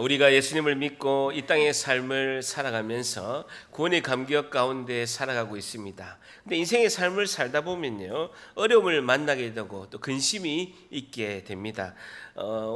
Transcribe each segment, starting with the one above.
우리가 예수님을 믿고 이 땅의 삶을 살아가면서 구원의 감격 가운데 살아가고 있습니다. 근데 인생의 삶을 살다 보면요, 어려움을 만나게 되고 또 근심이 있게 됩니다.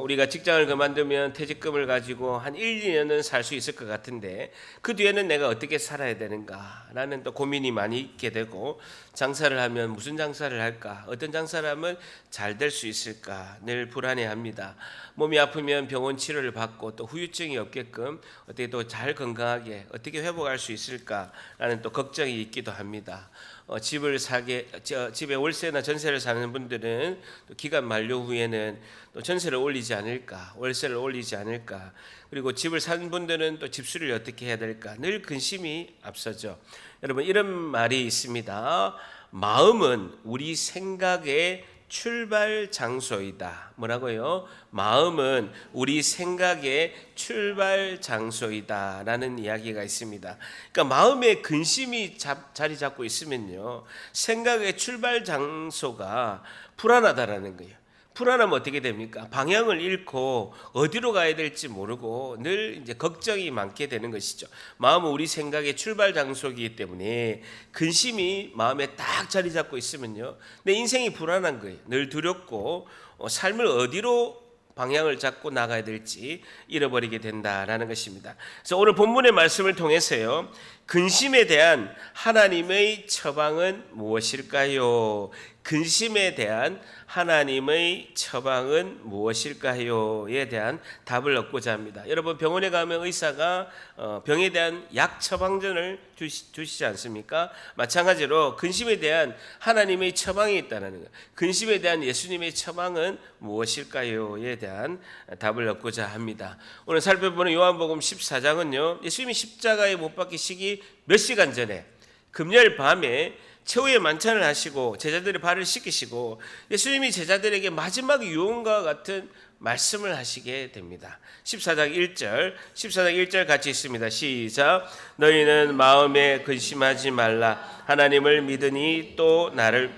우리가 직장을 그만두면 퇴직금을 가지고 한 1, 2년은 살 수 있을 것 같은데 그 뒤에는 내가 어떻게 살아야 되는가라는 또 고민이 많이 있게 되고, 장사를 하면 무슨 장사를 할까, 어떤 장사를 하면 잘 될 수 있을까 늘 불안해합니다. 몸이 아프면 병원 치료를 받고 또 후유증이 없게끔 어떻게 또 잘 건강하게 어떻게 회복할 수 있을까라는 또 걱정이 있기도 합니다. 집에 월세나 전세를 사는 분들은 또 기간 만료 후에는 또 전세를 올리지 않을까, 월세를 올리지 않을까, 그리고 집을 사는 분들은 또 집수리를 어떻게 해야 될까 늘 근심이 앞서죠. 여러분, 이런 말이 있습니다. 마음은 우리 생각의 출발 장소이다. 뭐라고요? 마음은 우리 생각의 출발 장소이다 라는 이야기가 있습니다. 그러니까 마음에 근심이 자리 잡고 있으면요, 생각의 출발 장소가 불안하다라는 거예요. 불안하면 어떻게 됩니까? 방향을 잃고 어디로 가야 될지 모르고 늘 이제 걱정이 많게 되는 것이죠. 마음은 우리 생각의 출발 장소이기 때문에 근심이 마음에 딱 자리 잡고 있으면요, 내 인생이 불안한 거예요. 늘 두렵고 삶을 어디로 방향을 잡고 나가야 될지 잃어버리게 된다라는 것입니다. 그래서 오늘 본문의 말씀을 통해서요, 근심에 대한 하나님의 처방은 무엇일까요? 근심에 대한 하나님의 처방은 무엇일까요?에 대한 답을 얻고자 합니다. 여러분, 병원에 가면 의사가 병에 대한 약 처방전을 주시지 않습니까? 마찬가지로 근심에 대한 하나님의 처방이 있다는 거예요. 근심에 대한 예수님의 처방은 무엇일까요?에 대한 답을 얻고자 합니다. 오늘 살펴보는 요한복음 14장은요, 예수님이 십자가에 못 박히시기 몇 시간 전에 금요일 밤에 최후의 만찬을 하시고 제자들의 발을 씻기시고 예수님이 제자들에게 마지막 유언과 같은 말씀을 하시게 됩니다. 14장 1절 같이 있습니다. 시작. 너희는 마음에 근심하지 말라. 하나님을 믿으니 또 나를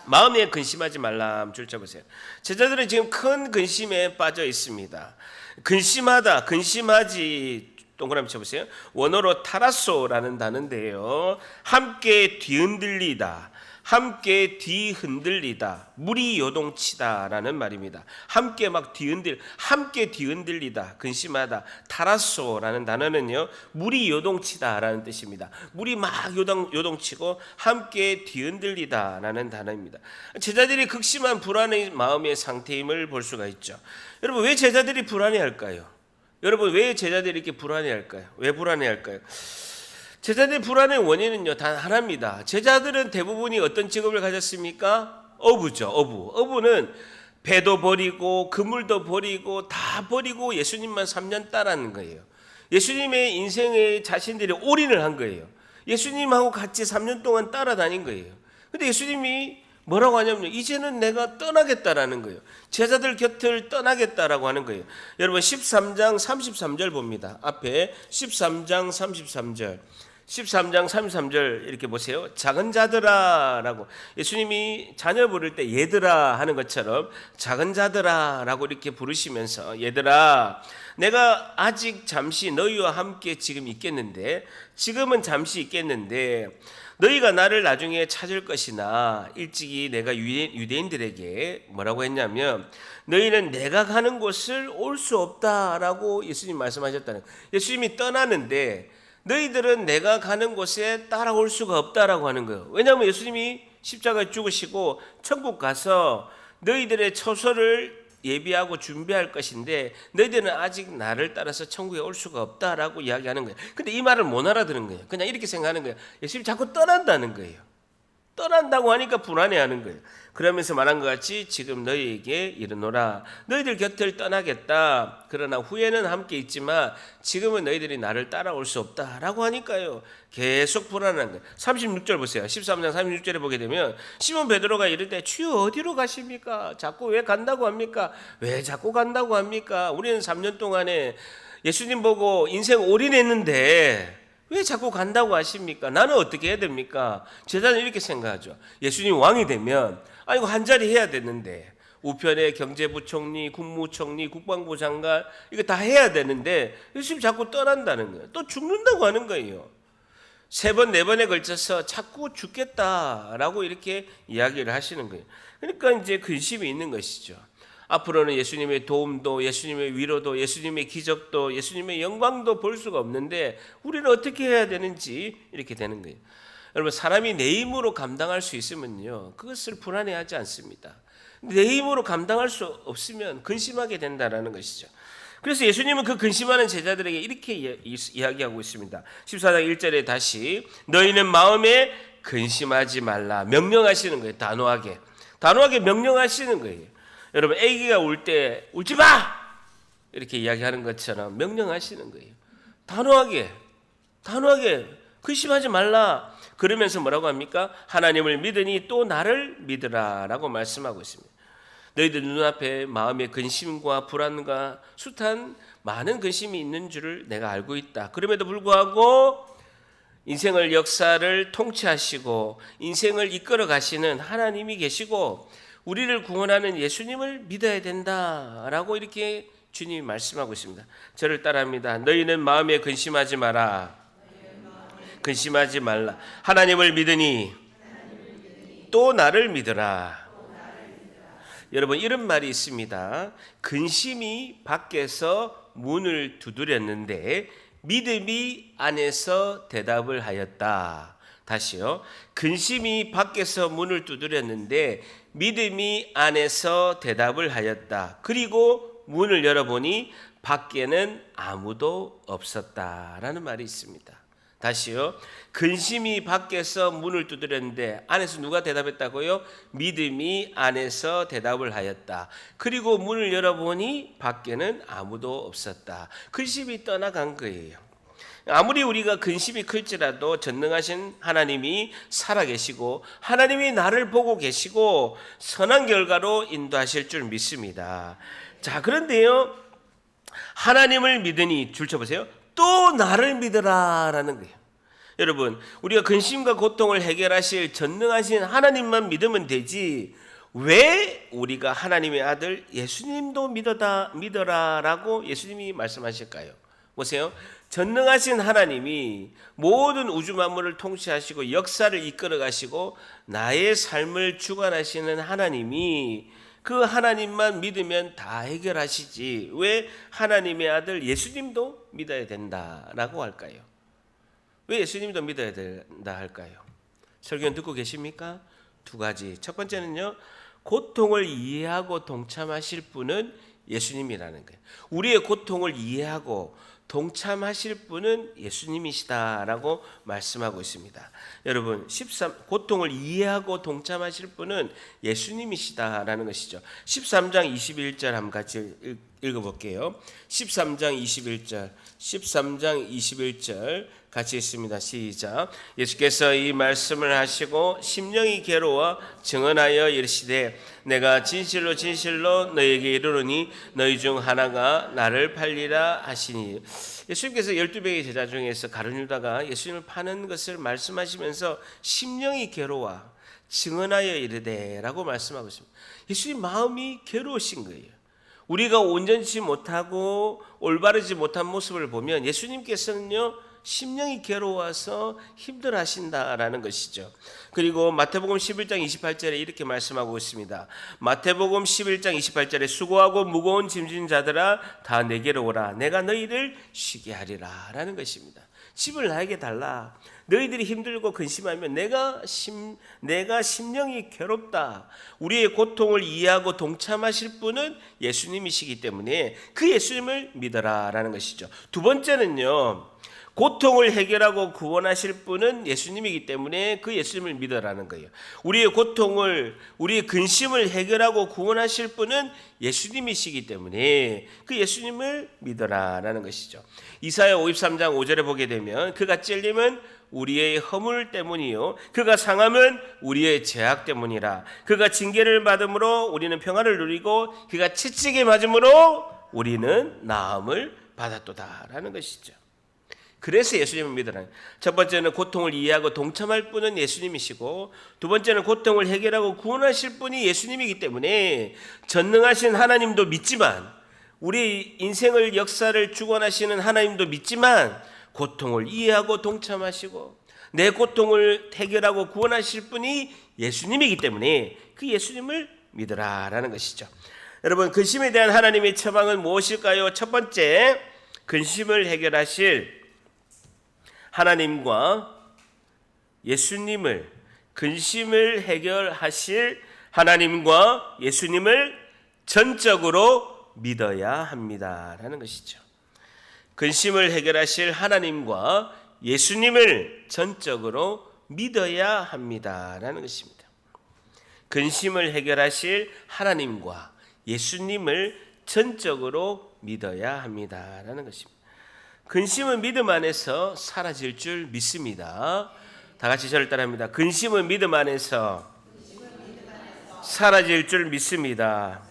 마음에 근심하지 말라. 줄 쳐보세요. 제자들은 지금 큰 근심에 빠져 있습니다. 근심하다, 근심하지, 동그라미 쳐보세요. 원어로 타라소라는 단어인데요, 함께 뒤흔들리다, 함께 뒤흔들리다, 물이 요동치다라는 말입니다. 함께 함께 뒤흔들리다, 근심하다, 타라소라는 단어는요, 물이 요동치다라는 뜻입니다. 물이 막 요동치고 함께 뒤흔들리다라는 단어입니다. 제자들이 극심한 불안의 마음의 상태임을 볼 수가 있죠. 여러분, 왜 제자들이 불안해할까요? 여러분, 왜 제자들이 이렇게 불안해할까요? 왜 불안해할까요? 제자들의 불안의 원인은요, 단 하나입니다. 제자들은 대부분이 어떤 직업을 가졌습니까? 어부죠. 어부는 배도 버리고 그물도 버리고 다 버리고 예수님만 3년 따라하는 거예요. 예수님의 인생에 자신들이 올인을 한 거예요. 예수님하고 같이 3년 동안 따라다닌 거예요. 근데 예수님이 뭐라고 하냐면요, 이제는 내가 떠나겠다라는 거예요. 제자들 곁을 떠나겠다라고 하는 거예요. 여러분, 13장 33절 봅니다. 앞에 13장 33절 이렇게 보세요. 작은 자들아 라고, 예수님이 자녀 부를 때 얘들아 하는 것처럼 작은 자들아 라고 이렇게 부르시면서, 얘들아, 내가 아직 잠시 너희와 함께 지금은 잠시 있겠는데 너희가 나를 나중에 찾을 것이나, 일찍이 내가 유대인들에게 뭐라고 했냐면, 너희는 내가 가는 곳을 올 수 없다라고 예수님 말씀하셨다는 거예요. 예수님이 떠나는데 너희들은 내가 가는 곳에 따라올 수가 없다라고 하는 거예요. 왜냐하면 예수님이 십자가에 죽으시고 천국 가서 너희들의 처소를 예비하고 준비할 것인데 너희들은 아직 나를 따라서 천국에 올 수가 없다라고 이야기하는 거예요. 근데 이 말을 못 알아들은 거예요. 그냥 이렇게 생각하는 거예요. 예수님이 자꾸 떠난다는 거예요. 떠난다고 하니까 불안해하는 거예요. 그러면서 말한 것 같이 지금 너희에게 이르노라. 너희들 곁을 떠나겠다. 그러나 후에는 함께 있지만 지금은 너희들이 나를 따라올 수 없다라고 하니까요, 계속 불안한 거예요. 36절 보세요. 13장 36절에 보게 되면 시몬 베드로가 이르되 주여 어디로 가십니까? 자꾸 왜 간다고 합니까? 왜 자꾸 간다고 합니까? 우리는 3년 동안에 예수님 보고 인생 올인했는데 왜 자꾸 간다고 하십니까? 나는 어떻게 해야 됩니까? 제자는 이렇게 생각하죠. 예수님 왕이 되면, 아이고 한 자리 해야 되는데 우편의 경제부총리, 국무총리, 국방부 장관 이거 다 해야 되는데 지금 자꾸 떠난다는 거예요. 또 죽는다고 하는 거예요. 3번, 4번에 걸쳐서 자꾸 죽겠다라고 이렇게 이야기를 하시는 거예요. 그러니까 이제 근심이 있는 것이죠. 앞으로는 예수님의 도움도, 예수님의 위로도, 예수님의 기적도, 예수님의 영광도 볼 수가 없는데 우리는 어떻게 해야 되는지 이렇게 되는 거예요. 여러분, 사람이 내 힘으로 감당할 수 있으면요, 그것을 불안해하지 않습니다. 내 힘으로 감당할 수 없으면 근심하게 된다라는 것이죠. 그래서 예수님은 그 근심하는 제자들에게 이렇게 이야기하고 있습니다. 14장 1절에 다시 너희는 마음에 근심하지 말라 명령하시는 거예요. 단호하게 명령하시는 거예요. 여러분, 아기가 울 때 울지 마! 이렇게 이야기하는 것처럼 명령하시는 거예요. 단호하게 근심하지 말라. 그러면서 뭐라고 합니까? 하나님을 믿으니 또 나를 믿으라라고 말씀하고 있습니다. 너희들 눈앞에 마음의 근심과 불안과 숱한 많은 근심이 있는 줄을 내가 알고 있다. 그럼에도 불구하고 인생을 역사를 통치하시고 인생을 이끌어 가시는 하나님이 계시고 우리를 구원하는 예수님을 믿어야 된다라고 이렇게 주님이 말씀하고 있습니다. 저를 따라합니다. 너희는 마음에 근심하지 마라. 근심하지 말라. 하나님을 믿으니 또 나를 믿으라. 여러분, 이런 말이 있습니다. 근심이 밖에서 문을 두드렸는데 믿음이 안에서 대답을 하였다. 다시요. 근심이 밖에서 문을 두드렸는데 믿음이 안에서 대답을 하였다. 그리고 문을 열어보니 밖에는 아무도 없었다라는 말이 있습니다. 다시요. 근심이 밖에서 문을 두드렸는데 안에서 누가 대답했다고요? 믿음이 안에서 대답을 하였다. 그리고 문을 열어보니 밖에는 아무도 없었다. 근심이 떠나간 거예요. 아무리 우리가 근심이 클지라도 전능하신 하나님이 살아계시고 하나님이 나를 보고 계시고 선한 결과로 인도하실 줄 믿습니다. 자, 그런데요, 하나님을 믿으니 줄 쳐보세요. 또 나를 믿으라라는 거예요. 여러분, 우리가 근심과 고통을 해결하실 전능하신 하나님만 믿으면 되지 왜 우리가 하나님의 아들 예수님도 믿어라라고 예수님이 말씀하실까요? 보세요. 전능하신 하나님이 모든 우주 만물을 통치하시고 역사를 이끌어 가시고 나의 삶을 주관하시는 하나님이 그 하나님만 믿으면 다 해결하시지 왜 하나님의 아들 예수님도 믿어야 된다라고 할까요? 왜 예수님도 믿어야 된다 할까요? 설교 듣고 계십니까? 2가지. 첫 번째는요, 고통을 이해하고 동참하실 분은 예수님이라는 거예요. 우리의 고통을 이해하고 동참하실 분은 예수님이시다라고 말씀하고 있습니다. 여러분, 고통을 이해하고 동참하실 분은 예수님이시다라는 것이죠. 13장 21절 한번 같이 읽어볼게요. 13장 21절 같이 있습니다. 시작. 예수께서 이 말씀을 하시고 심령이 괴로워 증언하여 이르시되 내가 진실로 너희에게 이르노니 너희 중 하나가 나를 팔리라 하시니. 예수님께서 12명의 제자 중에서 가룟 유다가 예수님을 파는 것을 말씀하시면서 심령이 괴로워 증언하여 이르되 라고 말씀하고 있습니다. 예수님 마음이 괴로우신 거예요. 우리가 온전치 못하고 올바르지 못한 모습을 보면 예수님께서는요, 심령이 괴로워서 힘들어하신다라는 것이죠. 그리고 마태복음 11장 28절에 이렇게 말씀하고 있습니다. 마태복음 11장 28절에 수고하고 무거운 짐진 자들아 다 내게로 오라 내가 너희를 쉬게 하리라 라는 것입니다. 짐을 나에게 달라. 너희들이 힘들고 근심하면 내가 심령이 괴롭다. 우리의 고통을 이해하고 동참하실 분은 예수님이시기 때문에 그 예수님을 믿어라 라는 것이죠. 2번째는요, 고통을 해결하고 구원하실 분은 예수님이기 때문에 그 예수님을 믿어라는 거예요. 우리의 고통을, 우리의 근심을 해결하고 구원하실 분은 예수님이시기 때문에 그 예수님을 믿어라라는 것이죠. 이사야 53장 5절에 보게 되면 그가 찔림은 우리의 허물 때문이요 그가 상함은 우리의 죄악 때문이라. 그가 징계를 받음으로 우리는 평안을 누리고 그가 채찍에 맞음으로 우리는 나음을 받았도다라는 것이죠. 그래서 예수님을 믿으라. 첫 번째는 고통을 이해하고 동참할 분은 예수님이시고, 두 번째는 고통을 해결하고 구원하실 분이 예수님이기 때문에 전능하신 하나님도 믿지만, 우리 인생을 역사를 주관하시는 하나님도 믿지만, 고통을 이해하고 동참하시고 내 고통을 해결하고 구원하실 분이 예수님이기 때문에 그 예수님을 믿으라라는 것이죠. 여러분, 근심에 대한 하나님의 처방은 무엇일까요? 첫 번째, 근심을 해결하실 하나님과 예수님을, 근심을 해결하실 하나님과 예수님을 전적으로 믿어야 합니다라는 것이죠. 근심을 해결하실 하나님과 예수님을 전적으로 믿어야 합니다라는 것입니다. 근심을 해결하실 하나님과 예수님을 전적으로 믿어야 합니다라는 것입니다. 근심은 믿음 안에서 사라질 줄 믿습니다. 다 같이 저를 따라합니다. 근심은 믿음 안에서 사라질 줄 믿습니다.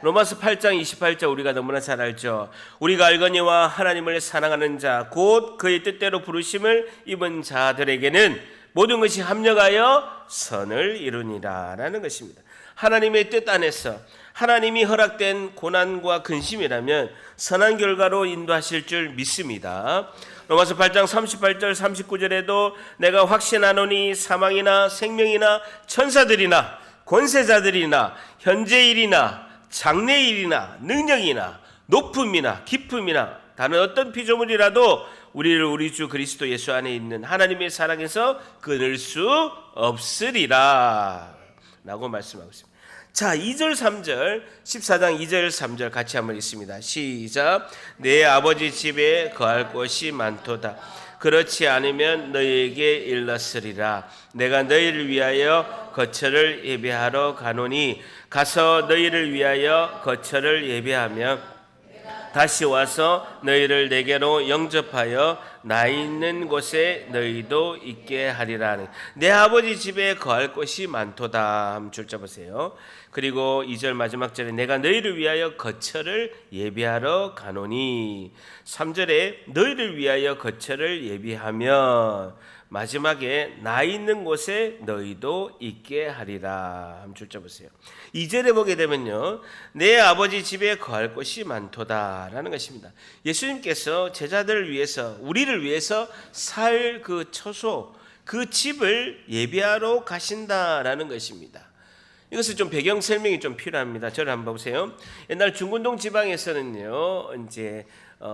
로마서 8장 28절 우리가 너무나 잘 알죠. 우리가 알거니와 하나님을 사랑하는 자 곧 그의 뜻대로 부르심을 입은 자들에게는 모든 것이 합력하여 선을 이루니라 라는 것입니다. 하나님의 뜻 안에서 하나님이 허락된 고난과 근심이라면 선한 결과로 인도하실 줄 믿습니다. 로마서 8장 38절 39절에도 내가 확신하노니 사망이나 생명이나 천사들이나 권세자들이나 현재일이나 장래일이나 능력이나 높음이나 깊음이나 다른 어떤 피조물이라도 우리를 우리 주 그리스도 예수 안에 있는 하나님의 사랑에서 끊을 수 없으리라 라고 말씀하고 있습니다. 자, 2절 3절 14장 2절 3절 같이 한번 읽습니다. 시작. 내 아버지 집에 거할 곳이 많도다. 그렇지 않으면 너희에게 일렀으리라. 내가 너희를 위하여 거처를 예배하러 가노니 가서 너희를 위하여 거처를 예배하며 다시 와서 너희를 내게로 영접하여 나 있는 곳에 너희도 있게 하리라. 내 아버지 집에 거할 곳이 많도다. 한번 줄자 보세요. 그리고 2절 마지막 절에 내가 너희를 위하여 거처를 예배하러 가노니 3절에 너희를 위하여 거처를 예배하며 마지막에 나 있는 곳에 너희도 있게 하리라. 한번 줄자 보세요. 2절에 보게 되면요, 내 아버지 집에 거할 곳이 많도다라는 것입니다. 예수님께서 제자들을 위해서, 우리를 위해서 살 그 처소, 그 집을 예배하러 가신다라는 것입니다. 이것은 좀 배경 설명이 좀 필요합니다. 저를 한번 보세요. 옛날 중군동 지방에서는요, 이제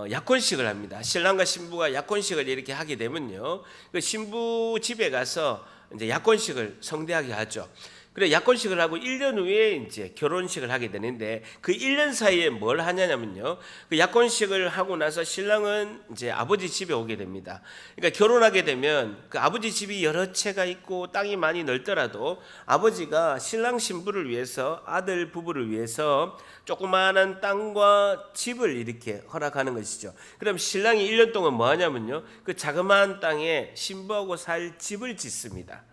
약혼식을 합니다. 신랑과 신부가 약혼식을 이렇게 하게 되면요, 그 신부 집에 가서 이제 약혼식을 성대하게 하죠. 그래 약혼식을 하고 1년 후에 이제 결혼식을 하게 되는데 그 1년 사이에 뭘 하냐면요, 그 약혼식을 하고 나서 신랑은 이제 아버지 집에 오게 됩니다. 그러니까 결혼하게 되면 그 아버지 집이 여러 채가 있고 땅이 많이 넓더라도 아버지가 신랑 신부를 위해서, 아들 부부를 위해서 조그마한 땅과 집을 이렇게 허락하는 것이죠. 그럼 신랑이 1년 동안 뭐 하냐면요, 그 자그마한 땅에 신부하고 살 집을 짓습니다.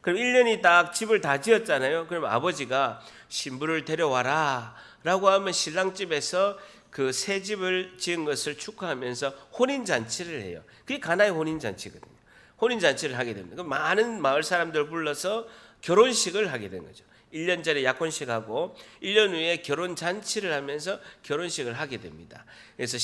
그럼 1년이 딱 집을 다 지었잖아요. 그럼 아버지가 신부를 데려와라 라고 하면 신랑 집에서 그 새 집을 지은 것을 축하하면서 혼인잔치를 해요. 그게 가나의 혼인잔치거든요. 혼인잔치를 하게 됩니다. 그럼 많은 마을 사람들 불러서 결혼식을 하게 된 거죠. 1년 전에 약혼식하고 1년 후에 결혼잔치를 하면서 결혼식을 하게 됩니다. 그래서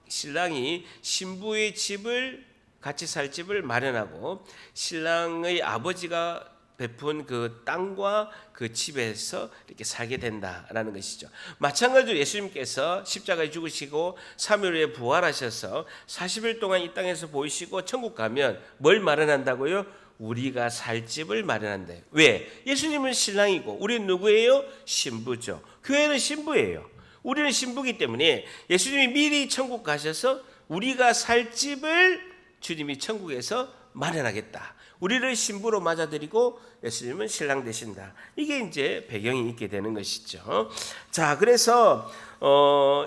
신랑이 신부의 집을 같이 살 집을 마련하고 신랑의 아버지가 베푼 그 땅과 그 집에서 이렇게 살게 된다라는 것이죠. 마찬가지로 예수님께서 십자가에 죽으시고 3일 후에 부활하셔서 40일 동안 이 땅에서 보이시고 천국 가면 뭘 마련한다고요? 우리가 살 집을 마련한대요. 왜? 예수님은 신랑이고 우리는 누구예요? 신부죠. 교회는 신부예요. 우리는 신부이기 때문에 예수님이 미리 천국 가셔서 우리가 살 집을 주님이 천국에서 마련하겠다. 우리를 신부로 맞아들이고 예수님은 신랑 되신다. 이게 이제 배경이 있게 되는 것이죠. 자, 그래서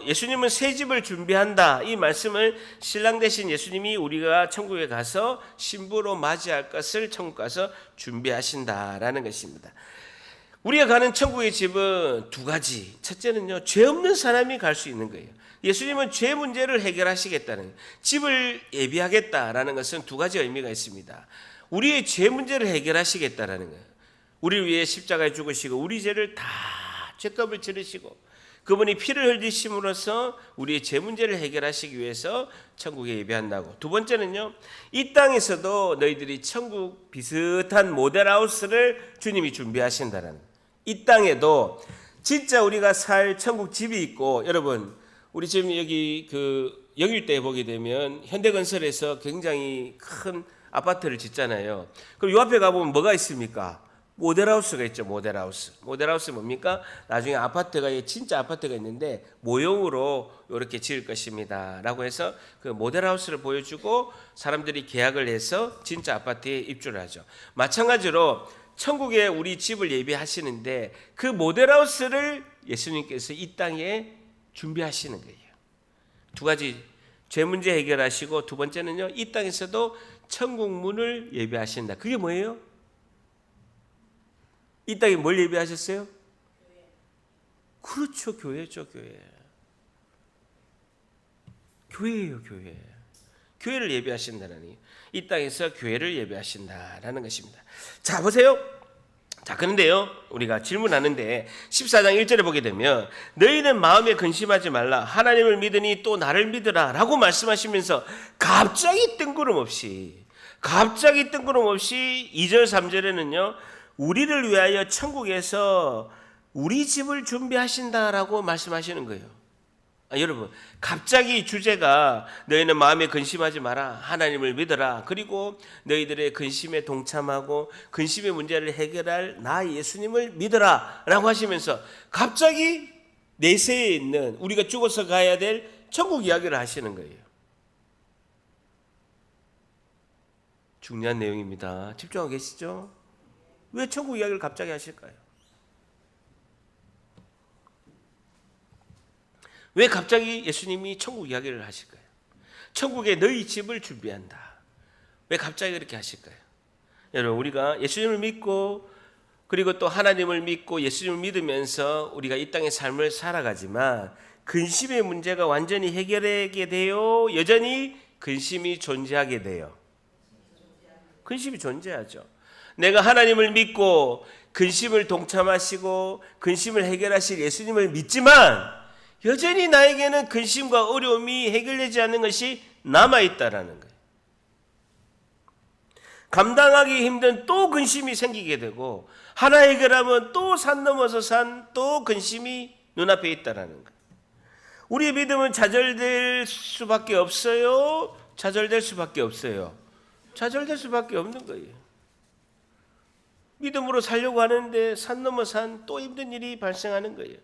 예수님은 새 집을 준비한다. 이 말씀을 신랑 되신 예수님이 우리가 천국에 가서 신부로 맞이할 것을 천국 가서 준비하신다라는 것입니다. 우리가 가는 천국의 집은 두 가지. 첫째는요, 죄 없는 사람이 갈 수 있는 거예요. 예수님은 죄 문제를 해결하시겠다는, 집을 예비하겠다라는 것은 두 가지 의미가 있습니다. 우리의 죄 문제를 해결하시겠다라는 거예요. 우리를 위해 십자가에 죽으시고 우리 죄를 다 죄값을 치르시고 그분이 피를 흘리심으로써 우리의 죄 문제를 해결하시기 위해서 천국에 예배한다고. 두 번째는요, 이 땅에서도 너희들이 천국 비슷한 모델하우스를 주님이 준비하신다는, 이 땅에도 진짜 우리가 살 천국 집이 있고, 여러분 우리 지금 여기 그 영일대에 보게 되면 현대건설에서 굉장히 큰 아파트를 짓잖아요. 그럼 요 앞에 가보면 뭐가 있습니까? 모델하우스가 있죠. 모델하우스 뭡니까? 나중에 아파트가, 진짜 아파트가 있는데 모형으로 이렇게 지을 것입니다 라고 해서 그 모델하우스를 보여주고 사람들이 계약을 해서 진짜 아파트에 입주를 하죠. 마찬가지로 천국에 우리 집을 예비하시는데 그 모델하우스를 예수님께서 이 땅에 준비하시는 거예요. 두 가지, 죄 문제 해결하시고, 두 번째는요, 이 땅에서도 천국 문을 예비하신다. 그게 뭐예요? 이 땅에 뭘 예비하셨어요? 그렇죠, 교회죠, 교회. 교회예요, 교회. 교회를 예비하신다니, 이 땅에서 교회를 예비하신다라는 것입니다. 자, 보세요. 자, 그런데요, 우리가 질문하는데 14장 1절에 보게 되면 너희는 마음에 근심하지 말라, 하나님을 믿으니 또 나를 믿으라 라고 말씀하시면서 갑자기 뜬구름없이 2절 3절에는요 우리를 위하여 천국에서 우리 집을 준비하신다라고 말씀하시는 거예요. 여러분, 갑자기 주제가 너희는 마음에 근심하지 마라, 하나님을 믿어라, 그리고 너희들의 근심에 동참하고 근심의 문제를 해결할 나 예수님을 믿어라 라고 하시면서 갑자기 내세에 있는 우리가 죽어서 가야 될 천국 이야기를 하시는 거예요. 중요한 내용입니다. 집중하고 계시죠? 왜 천국 이야기를 갑자기 하실까요? 왜 갑자기 예수님이 천국 이야기를 하실까요? 천국에 너희 집을 준비한다. 왜 갑자기 그렇게 하실까요? 여러분, 우리가 예수님을 믿고 그리고 또 하나님을 믿고 예수님을 믿으면서 우리가 이 땅의 삶을 살아가지만 근심의 문제가 완전히 해결되게 돼요? 여전히 근심이 존재하게 돼요? 근심이 존재하죠. 내가 하나님을 믿고 근심을 동참하시고 근심을 해결하실 예수님을 믿지만 여전히 나에게는 근심과 어려움이 해결되지 않는 것이 남아있다라는 거예요. 감당하기 힘든 또 근심이 생기게 되고, 하나 해결하면 또 산 넘어서 산 또 근심이 눈앞에 있다라는 거예요. 우리의 믿음은 좌절될 수밖에 없어요? 좌절될 수밖에 없어요? 좌절될 수밖에 없는 거예요. 믿음으로 살려고 하는데 산 넘어 산 또 힘든 일이 발생하는 거예요.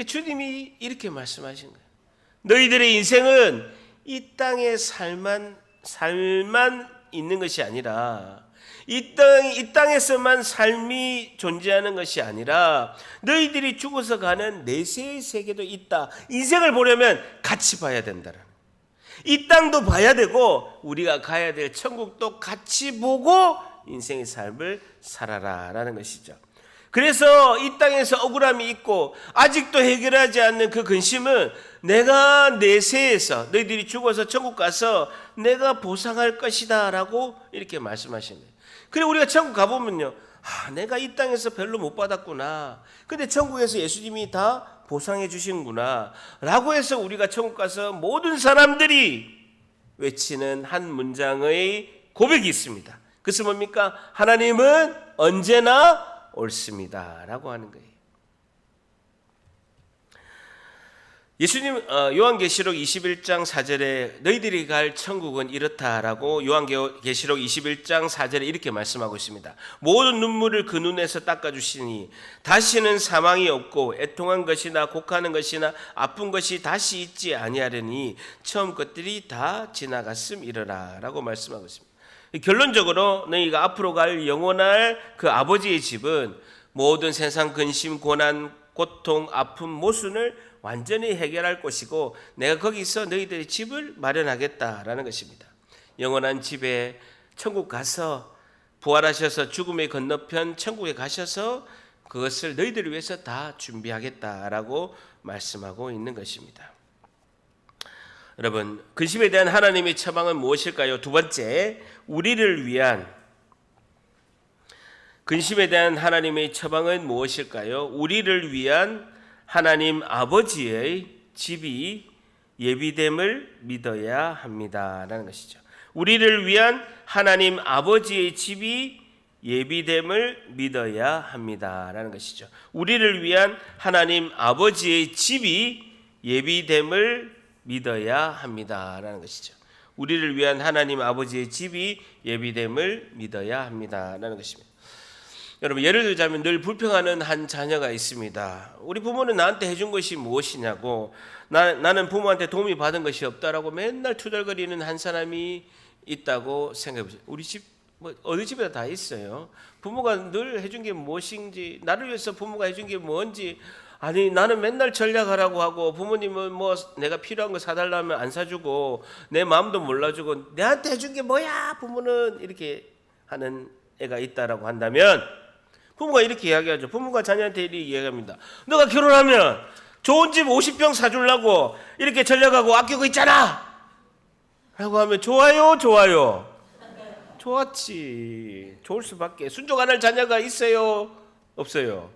주님이 이렇게 말씀하신 거예요. 너희들의 인생은 이 땅의 삶만 있는 것이 아니라 이 땅에서만 삶이 존재하는 것이 아니라 너희들이 죽어서 가는 내세의 세계도 있다. 인생을 보려면 같이 봐야 된다라는, 이 땅도 봐야 되고 우리가 가야 될 천국도 같이 보고 인생의 삶을 살아라라는 것이죠. 그래서 이 땅에서 억울함이 있고 아직도 해결하지 않는 그 근심은 내가 내세에서 너희들이 죽어서 천국 가서 내가 보상할 것이다 라고 이렇게 말씀하시는 거예요. 그리고 우리가 천국 가보면요, 내가 이 땅에서 별로 못 받았구나, 근데 천국에서 예수님이 다 보상해 주시는구나 라고 해서 우리가 천국 가서 모든 사람들이 외치는 한 문장의 고백이 있습니다. 그것은 뭡니까? 하나님은 언제나 옳습니다 라고 하는 거예요. 예수님 요한계시록 21장 4절에 너희들이 갈 천국은 이렇다라고 요한계시록 21장 4절에 이렇게 말씀하고 있습니다. 모든 눈물을 그 눈에서 닦아주시니 다시는 사망이 없고 애통한 것이나 곡하는 것이나 아픈 것이 다시 있지 아니하려니 처음 것들이 다 지나갔음이러라 라고 말씀하고 있습니다. 결론적으로 너희가 앞으로 갈 영원할 그 아버지의 집은 모든 세상 근심, 고난, 고통, 아픔, 모순을 완전히 해결할 것이고 내가 거기서 너희들의 집을 마련하겠다라는 것입니다. 영원한 집에 천국 가서 부활하셔서 죽음의 건너편 천국에 가셔서 그것을 너희들을 위해서 다 준비하겠다라고 말씀하고 있는 것입니다. 여러분, 근심에 대한 하나님의 처방은 무엇일까요? 두 번째, 우리를 위한 근심에 대한 하나님의 처방은 무엇일까요? 우리를 위한 하나님 아버지의 집이 예비됨을 믿어야 합니다라는 것이죠. 우리를 위한 하나님 아버지의 집이 예비됨을 믿어야 합니다라는 것이죠. 우리를 위한 하나님 아버지의 집이 예비됨을 믿어야 합니다라는 것이죠. 우리를 위한 하나님 아버지의 집이 예비됨을 믿어야 합니다라는 것입니다. 여러분, 예를 들자면 늘 불평하는 한 자녀가 있습니다. 우리 부모는 나한테 해준 것이 무엇이냐고, 나는 부모한테 도움이 받은 것이 없다라고 맨날 투덜거리는 한 사람이 있다고 생각해 보세요. 우리 집 어느 집에나 다 있어요. 부모가 늘 해준 게 무엇인지, 나를 위해서 부모가 해준 게 뭔지. 아니, 나는 맨날 전략하라고 하고 부모님은 뭐 내가 필요한 거 사달라면 안 사주고 내 마음도 몰라주고 내한테 해준 게 뭐야 부모는, 이렇게 하는 애가 있다라고 한다면 부모가 이렇게 이야기하죠. 부모가 자녀한테 이렇게 이야기합니다. 너가 결혼하면 좋은 집 50평 사주려고 이렇게 전략하고 아끼고 있잖아 라고 하면 좋아요? 좋아요? 좋았지. 좋을 수밖에. 순종 안 할 자녀가 있어요? 없어요?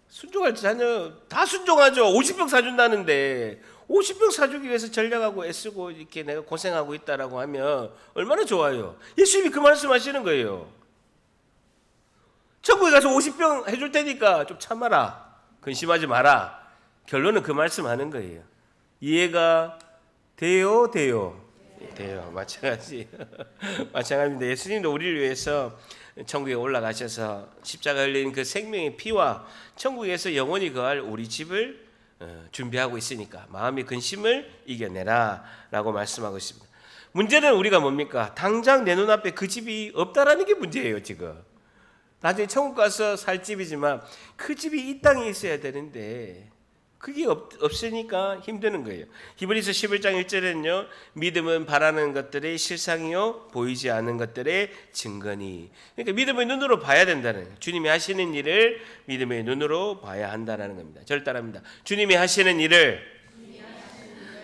순종할 자녀 다 순종하죠. 50평 사준다는데 50평 사주기 위해서 전략하고 애쓰고 이렇게 내가 고생하고 있다라고 하면 얼마나 좋아요. 예수님이 그 말씀하시는 거예요. 천국에 가서 50평 해줄 테니까 좀 참아라. 근심하지 마라. 결론은 그 말씀하는 거예요. 이해가 돼요? 돼요? 돼요. 마찬가지. 마찬가지입니다. 예수님도 우리를 위해서 천국에 올라가셔서 십자가 흘린 그 생명의 피와 천국에서 영원히 거할 우리 집을 준비하고 있으니까 마음의 근심을 이겨내라 라고 말씀하고 있습니다. 문제는 우리가 뭡니까? 당장 내 눈앞에 그 집이 없다라는 게 문제예요. 지금 나중에 천국 가서 살 집이지만 그 집이 이 땅에 있어야 되는데 그게 없으니까 힘드는 거예요. 히브리서 11장 1절에는요. 믿음은 바라는 것들의 실상이요 보이지 않는 것들의 증거니. 그러니까 믿음의 눈으로 봐야 된다는 거예요. 주님이 하시는 일을 믿음의 눈으로 봐야 한다는 겁니다. 저를 따라합니다. 주님이 하시는 일을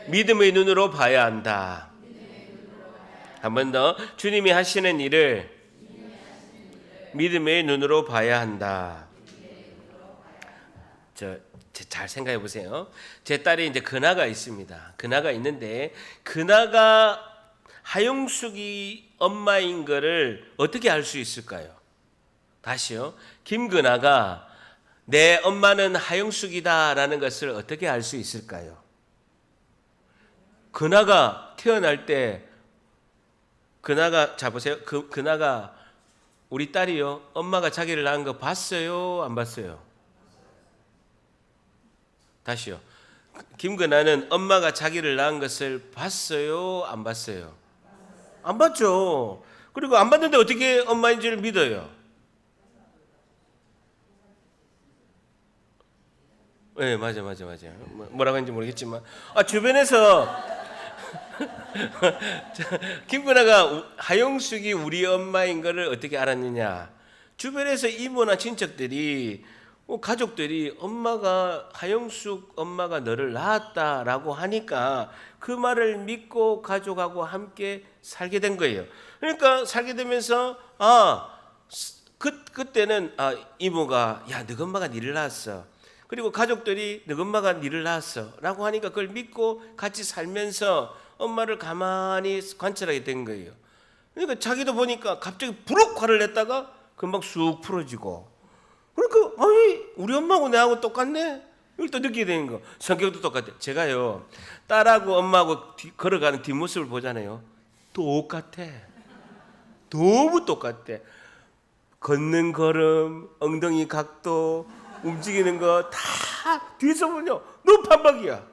믿음의 눈으로 봐야 한다. 한 번 더. 주님이 하시는 일을 믿음의 눈으로 봐야 한다. 잘 생각해 보세요. 제 딸이 이제 근아가 있습니다. 근아가 있는데 근아가 하영숙이 엄마인 거를 어떻게 알 수 있을까요? 다시요. 김근아가 내 엄마는 하영숙이다라는 것을 어떻게 알 수 있을까요? 근아가 태어날 때 근아가 자 보세요. 근아가 우리 딸이요. 엄마가 자기를 낳은 거 봤어요? 안 봤어요? 다시요. 김근아는 엄마가 자기를 낳은 것을 봤어요? 안 봤어요? 안 봤죠. 그리고 안 봤는데 어떻게 엄마인 줄 믿어요? 네, 맞아. 뭐라고 했는지 모르겠지만 주변에서 김근아가 하영숙이 우리 엄마인 것을 어떻게 알았느냐? 주변에서 이모나 친척들이 가족들이 엄마가 하영숙 엄마가 너를 낳았다라고 하니까 그 말을 믿고 가족하고 함께 살게 된 거예요. 그러니까 살게 되면서 그때는 이모가 야, 너 엄마가 니를 낳았어. 그리고 가족들이 너 엄마가 니를 낳았어라고 하니까 그걸 믿고 같이 살면서 엄마를 가만히 관찰하게 된 거예요. 그러니까 자기도 보니까 갑자기 부럭 화를 냈다가 금방 쑥 풀어지고. 그러니까 아니 우리 엄마하고 내하고 똑같네. 이걸 또 느끼게 되는 거. 성격도 똑같아. 제가요 딸하고 엄마하고 걸어가는 뒷모습을 보잖아요. 똑같아. 너무 똑같아. 걷는 걸음, 엉덩이 각도, 움직이는 거 다 뒤에서 보면요 너무 반박이야.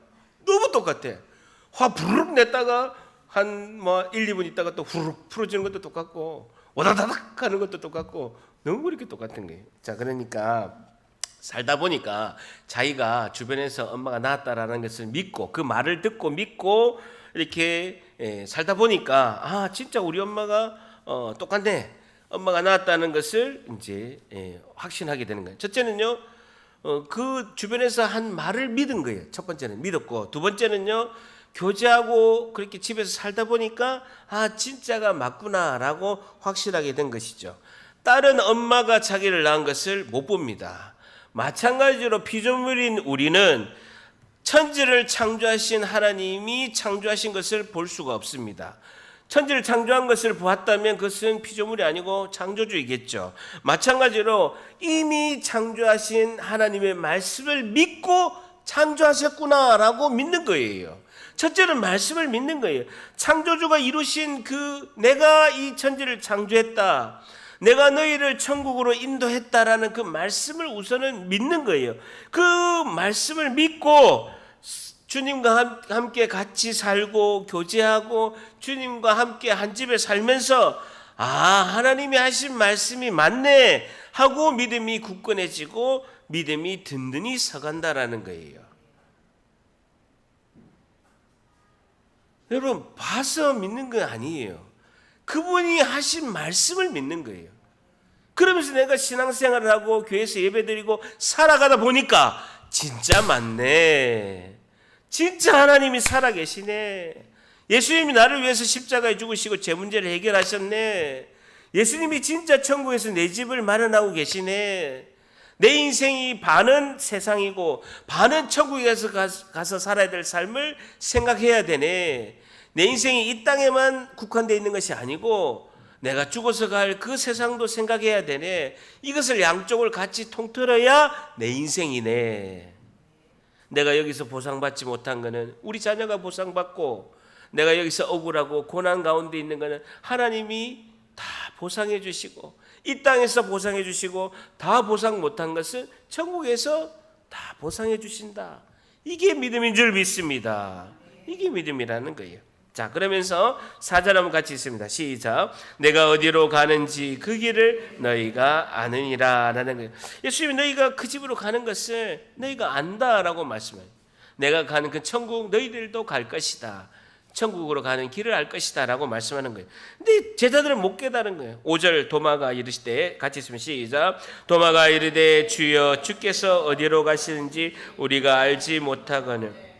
너무 똑같아. 화 부르륵 냈다가 한 1, 2분 있다가 또 후루룩 풀어지는 것도 똑같고 오다다닥 하는 것도 똑같고 너무 그렇게 똑같은 거예요. 자, 그러니까 살다 보니까 자기가 주변에서 엄마가 낳았다라는 것을 믿고 그 말을 듣고 믿고 이렇게 살다 보니까 진짜 우리 엄마가 똑같네. 엄마가 낳았다는 것을 이제 확신하게 되는 거예요. 첫째는요. 그 주변에서 한 말을 믿은 거예요. 첫 번째는 믿었고 두 번째는요. 교제하고 그렇게 집에서 살다 보니까 진짜가 맞구나라고 확실하게 된 것이죠. 딸은 엄마가 자기를 낳은 것을 못 봅니다. 마찬가지로 피조물인 우리는 천지를 창조하신 하나님이 창조하신 것을 볼 수가 없습니다. 천지를 창조한 것을 보았다면 그것은 피조물이 아니고 창조주이겠죠. 마찬가지로 이미 창조하신 하나님의 말씀을 믿고 창조하셨구나라고 믿는 거예요. 첫째는 말씀을 믿는 거예요. 창조주가 이루신 내가 이 천지를 창조했다, 내가 너희를 천국으로 인도했다라는 그 말씀을 우선은 믿는 거예요. 그 말씀을 믿고 주님과 함께 같이 살고 교제하고 주님과 함께 한 집에 살면서 하나님이 하신 말씀이 맞네 하고 믿음이 굳건해지고 믿음이 든든히 서간다라는 거예요. 여러분, 봐서 믿는 건 아니에요. 그분이 하신 말씀을 믿는 거예요. 그러면서 내가 신앙생활을 하고 교회에서 예배드리고 살아가다 보니까 진짜 맞네, 진짜 하나님이 살아계시네, 예수님이 나를 위해서 십자가에 죽으시고 제 문제를 해결하셨네, 예수님이 진짜 천국에서 내 집을 마련하고 계시네, 내 인생이 반은 세상이고 반은 천국에서 가서 살아야 될 삶을 생각해야 되네, 내 인생이 이 땅에만 국한되어 있는 것이 아니고 내가 죽어서 갈 그 세상도 생각해야 되네, 이것을 양쪽을 같이 통틀어야 내 인생이네. 내가 여기서 보상받지 못한 거는 우리 자녀가 보상받고, 내가 여기서 억울하고 고난 가운데 있는 거는 하나님이 다 보상해 주시고, 이 땅에서 보상해 주시고, 다 보상 못한 것은 천국에서 다 보상해 주신다. 이게 믿음인 줄 믿습니다. 이게 믿음이라는 거예요. 자, 그러면서 4절 한번 같이 있습니다. 시작. 내가 어디로 가는지 그 길을 너희가 아느니라 라는 거예요. 예수님이 너희가 그 집으로 가는 것을 너희가 안다라고 말씀해요. 내가 가는 그 천국 너희들도 갈 것이다, 천국으로 가는 길을 알 것이다 라고 말씀하는 거예요. 근데 제자들은 못 깨달은 거예요. 5절 도마가 이르시되, 같이 있으면 시작. 도마가 이르되 주여 주께서 어디로 가시는지 우리가 알지 못하거늘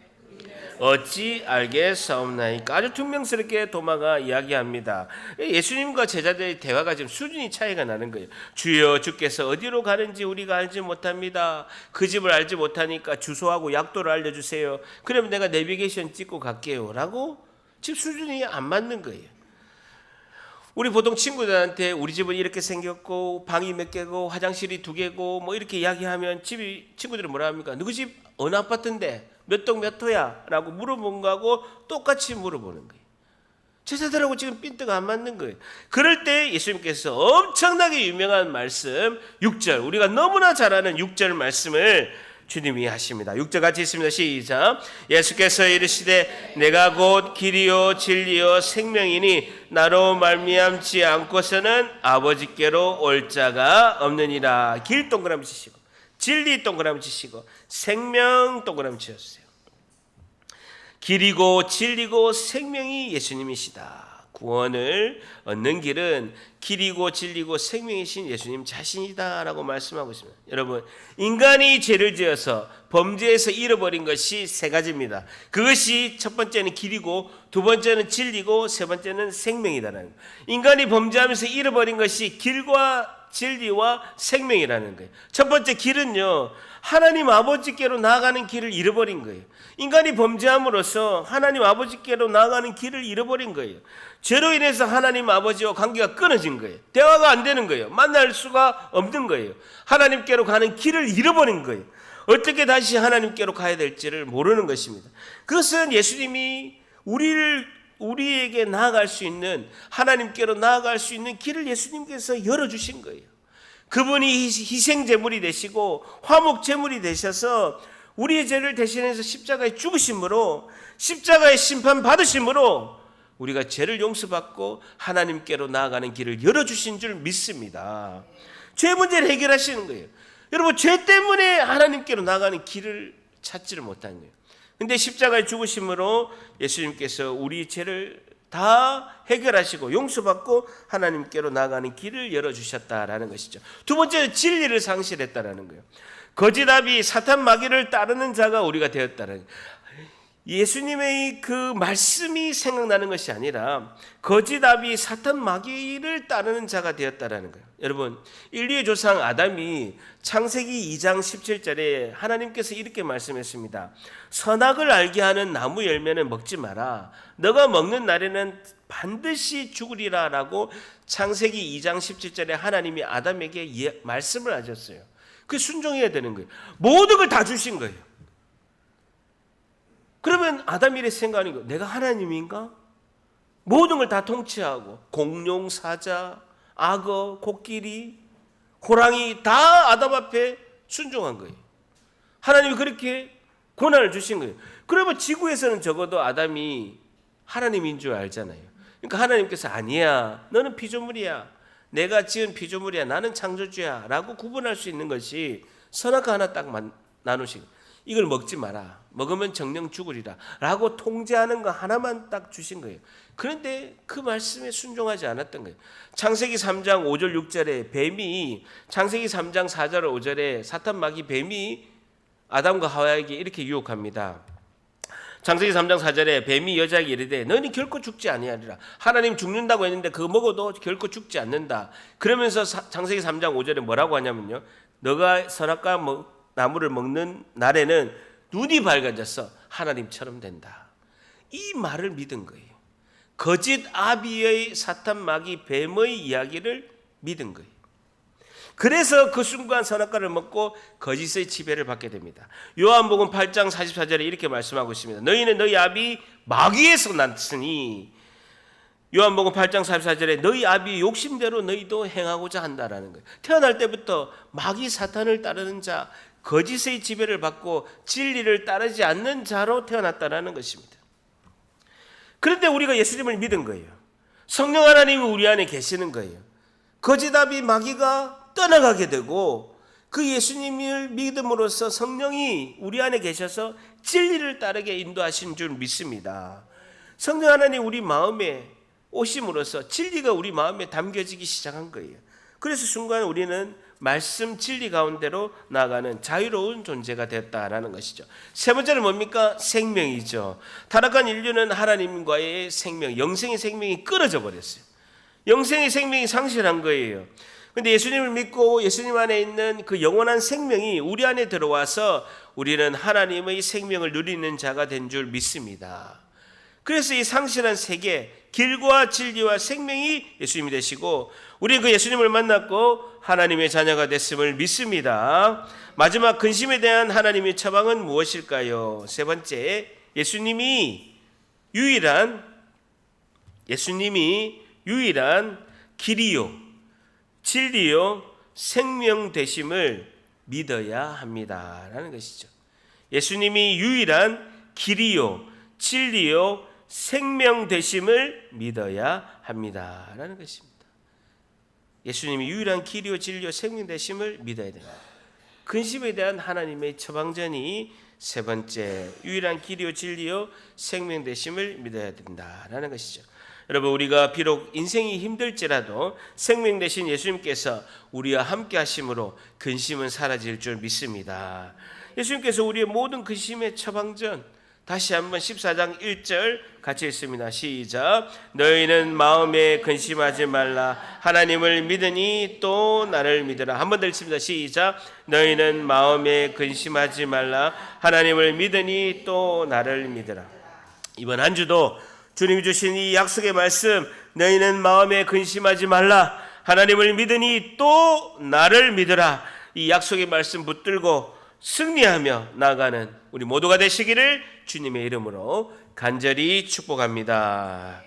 어찌 알겠사옵나이까. 아주 퉁명스럽게 도마가 이야기합니다. 예수님과 제자들의 대화가 지금 수준이 차이가 나는 거예요. 주여 주께서 어디로 가는지 우리가 알지 못합니다. 그 집을 알지 못하니까 주소하고 약도를 알려주세요. 그러면 내가 내비게이션 찍고 갈게요 라고 지금 수준이 안 맞는 거예요. 우리 보통 친구들한테 우리 집은 이렇게 생겼고 방이 몇 개고 화장실이 2개고 뭐 이렇게 이야기하면 친구들이 뭐라 합니까? 누구 집 어느 아파트인데 몇 동 몇 호야? 라고 물어본 거하고 똑같이 물어보는 거예요. 제자들하고 지금 핀트가 안 맞는 거예요. 그럴 때 예수님께서 엄청나게 유명한 말씀 6절, 우리가 너무나 잘 아는 6절 말씀을 주님이 하십니다. 6절 같이 있습니다. 시작. 예수께서 이르시되 내가 곧 길이요 진리요 생명이니 나로 말미암지 않고서는 아버지께로 올 자가 없느니라. 길 동그라미 치시고, 진리 동그라미 치시고, 생명 동그라미 치셨어요. 길이고 진리고 생명이 예수님이시다. 구원을 얻는 길은 길이고 진리고 생명이신 예수님 자신이다라고 말씀하고 있습니다. 여러분, 인간이 죄를 지어서 범죄에서 잃어버린 것이 3가지입니다. 그것이 첫 번째는 길이고, 두 번째는 진리고, 세 번째는 생명이다라는 거예요. 인간이 범죄하면서 잃어버린 것이 길과 진리와 생명이라는 거예요. 첫 번째 길은요, 하나님 아버지께로 나아가는 길을 잃어버린 거예요. 인간이 범죄함으로써 하나님 아버지께로 나아가는 길을 잃어버린 거예요. 죄로 인해서 하나님 아버지와 관계가 끊어진 거예요. 대화가 안 되는 거예요. 만날 수가 없는 거예요. 하나님께로 가는 길을 잃어버린 거예요. 어떻게 다시 하나님께로 가야 될지를 모르는 것입니다. 그것은 예수님이 우리에게 나아갈 수 있는, 하나님께로 나아갈 수 있는 길을 예수님께서 열어주신 거예요. 그분이 희생제물이 되시고 화목제물이 되셔서 우리의 죄를 대신해서 십자가에 죽으심으로, 십자가의 심판 받으심으로 우리가 죄를 용서받고 하나님께로 나아가는 길을 열어주신 줄 믿습니다. 죄 문제를 해결하시는 거예요. 여러분, 죄 때문에 하나님께로 나아가는 길을 찾지를 못한 거예요. 근데 십자가의 죽으심으로 예수님께서 우리 죄를 다 해결하시고 용서받고 하나님께로 나아가는 길을 열어주셨다라는 것이죠. 두 번째는 진리를 상실했다라는 거예요. 거짓 아비 사탄 마귀를 따르는 자가 우리가 되었다는 거예요. 예수님의 그 말씀이 생각나는 것이 아니라 거짓 아비 사탄 마귀를 따르는 자가 되었다라는 거예요. 여러분, 인류의 조상 아담이 창세기 2장 17절에 하나님께서 이렇게 말씀했습니다. 선악을 알게 하는 나무 열매는 먹지 마라. 너가 먹는 날에는 반드시 죽으리라 라고 창세기 2장 17절에 하나님이 아담에게 말씀을 하셨어요. 그 순종해야 되는 거예요. 모든 걸 다 주신 거예요. 그러면 아담이 이렇게 생각하는 거예요. 내가 하나님인가? 모든 걸 다 통치하고 공룡, 사자, 악어, 코끼리, 호랑이 다 아담 앞에 순종한 거예요. 하나님이 그렇게 권한을 주신 거예요. 그러면 지구에서는 적어도 아담이 하나님인 줄 알잖아요. 그러니까 하나님께서 아니야, 너는 피조물이야, 내가 지은 피조물이야, 나는 창조주야 라고 구분할 수 있는 것이 선악과 하나 딱 나누시고, 이걸 먹지 마라, 먹으면 정령 죽으리라 라고 통제하는 거 하나만 딱 주신 거예요. 그런데 그 말씀에 순종하지 않았던 거예요. 창세기 3장 5절 6절에 뱀이, 창세기 3장 4절 5절에 사탄 마귀 뱀이 아담과 하와에게 이렇게 유혹합니다. 창세기 3장 4절에 뱀이 여자에게 이르되 너희는 결코 죽지 아니하리라. 하나님 죽는다고 했는데 그거 먹어도 결코 죽지 않는다. 그러면서 창세기 3장 5절에 뭐라고 하냐면요, 너가 선악과 나무를 먹는 날에는 눈이 밝아져서 하나님처럼 된다. 이 말을 믿은 거예요. 거짓 아비의 사탄 마귀 뱀의 이야기를 믿은 거예요. 그래서 그 순간 선악과를 먹고 거짓의 지배를 받게 됩니다. 요한복음 8장 44절에 이렇게 말씀하고 있습니다. 너희는 너희 아비 마귀에서 났으니, 요한복음 8장 44절에 너희 아비 욕심대로 너희도 행하고자 한다라는 거예요. 태어날 때부터 마귀 사탄을 따르는 자, 거짓의 지배를 받고 진리를 따르지 않는 자로 태어났다라는 것입니다. 그런데 우리가 예수님을 믿은 거예요. 성령 하나님이 우리 안에 계시는 거예요. 거짓 아비 마귀가 떠나가게 되고 그 예수님을 믿음으로써 성령이 우리 안에 계셔서 진리를 따르게 인도하신 줄 믿습니다. 성령 하나님 우리 마음에 오심으로써 진리가 우리 마음에 담겨지기 시작한 거예요. 그래서 순간 우리는 말씀 진리 가운데로 나아가는 자유로운 존재가 되었다라는 것이죠. 세 번째는 뭡니까? 생명이죠. 타락한 인류는 하나님과의 생명, 영생의 생명이 끊어져 버렸어요. 영생의 생명이 상실한 거예요. 그런데 예수님을 믿고 예수님 안에 있는 그 영원한 생명이 우리 안에 들어와서 우리는 하나님의 생명을 누리는 자가 된 줄 믿습니다. 그래서 이 상실한 세계, 길과 진리와 생명이 예수님이 되시고 우리는 그 예수님을 만났고 하나님의 자녀가 됐음을 믿습니다. 마지막 근심에 대한 하나님의 처방은 무엇일까요? 세 번째, 예수님이 유일한 길이요 진리요 생명 되심을 믿어야 합니다라는 것이죠. 예수님이 유일한 길이요 진리요 생명 되심을 믿어야 합니다라는 것입니다. 예수님이 유일한 길이요 진리요 생명 되심을 믿어야 됩니다. 근심에 대한 하나님의 처방전이 세 번째, 유일한 길이요 진리요 생명 되심을 믿어야 된다라는 것이죠. 여러분, 우리가 비록 인생이 힘들지라도 생명 되신 예수님께서 우리와 함께 하심으로 근심은 사라질 줄 믿습니다. 예수님께서 우리의 모든 근심의 처방전, 다시 한번 14장 1절 같이 읽습니다. 시작. 너희는 마음에 근심하지 말라. 하나님을 믿으니 또 나를 믿으라. 한 번 더 읽습니다. 시작. 너희는 마음에 근심하지 말라. 하나님을 믿으니 또 나를 믿으라. 이번 한 주도 주님이 주신 이 약속의 말씀, 너희는 마음에 근심하지 말라. 하나님을 믿으니 또 나를 믿으라. 이 약속의 말씀 붙들고 승리하며 나아가는 우리 모두가 되시기를 주님의 이름으로 간절히 축복합니다.